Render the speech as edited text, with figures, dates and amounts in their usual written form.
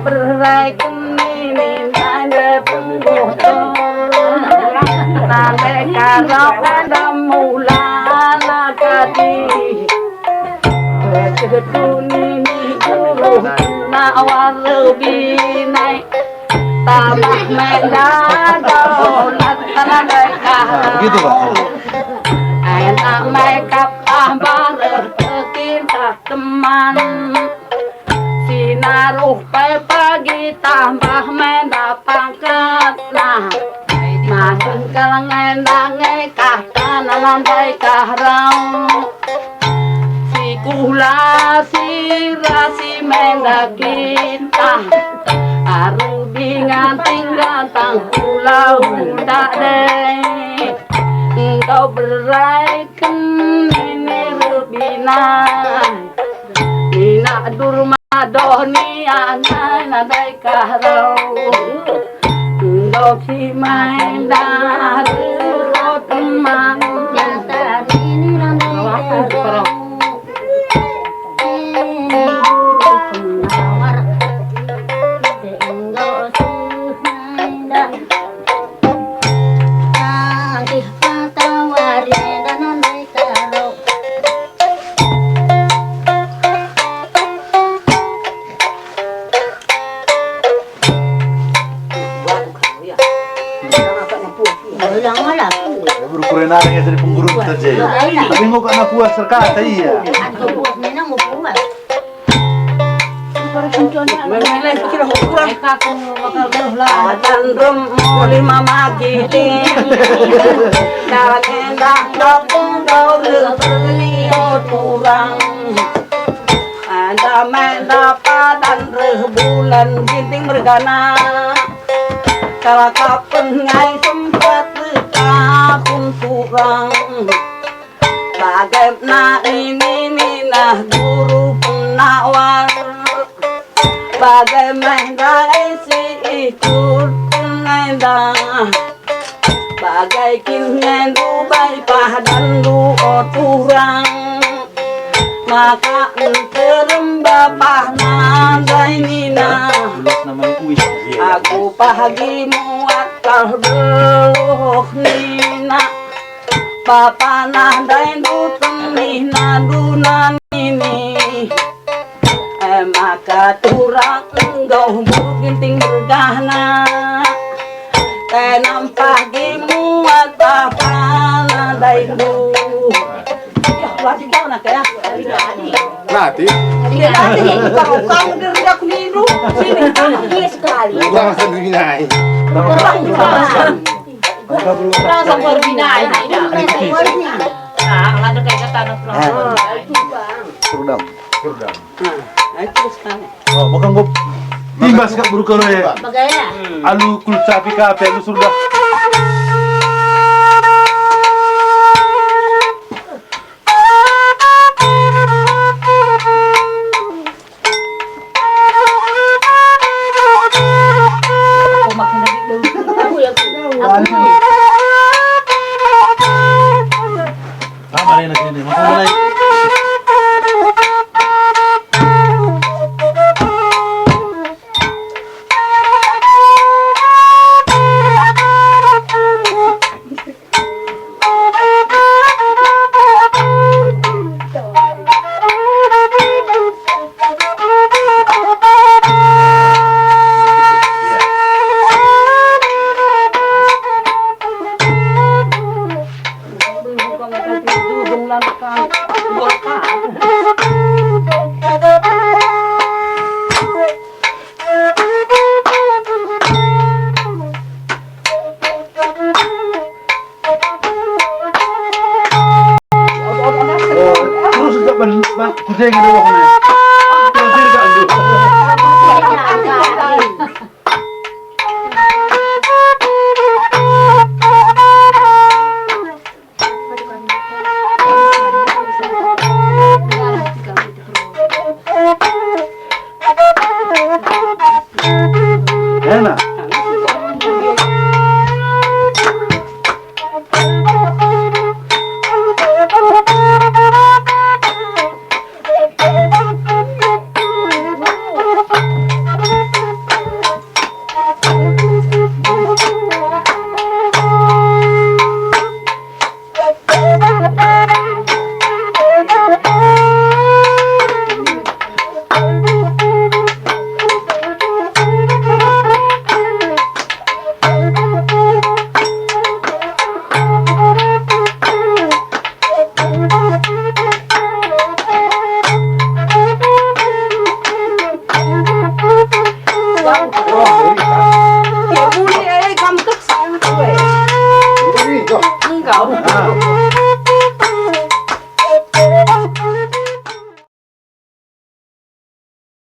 Berai kini nanda tunggu nanda kalau ada mula nakati ketuni guru nawar lebih naik tambah mendadak nanda Begitu Pak. enak makeup tambah kita teman naruh pagi tambah mendapatkan makin kelengen dange kahkan landai kahrau si kula si rasi mendakita aru bingan tinggal tang pulau dade engkau beraikan ini rubinan Nina durma doni anai nadai kahrau doki main dari teman nyata ini nadai kahrau Berukuran yang dari pengguru saja. Tapi mau kena puas serkata iya. Ada mendapat bulan ginting bergana kalau kapan ngai sempat pun kurang bagaimana ini nah guru penawar bagaimana isi ikut pengendang bagai kinen dubai padan du oturang maka terembah pahnandai nina aku pagi muat kalbeluh nina papa nandai duteng nina dunan ini maka turang enggau ginting bergana tenam pagi muat papa nandai du Lati kau nak ya? Lati? Iya lati. Kau dari aku niru. Sini iya sekali. Gua masa binai. Kurang sampai binai. Ah, ada kayak kata anak pelakon. Surdam. Itu sekali. Oh, bukan gua timbas kak buru kalau ya. Bagaya. Alu kul capi kape alu surda. Kucing ada waktu. Terus dia है ना Cái mũi ấy găm tức sáng tuổi. Không gạo.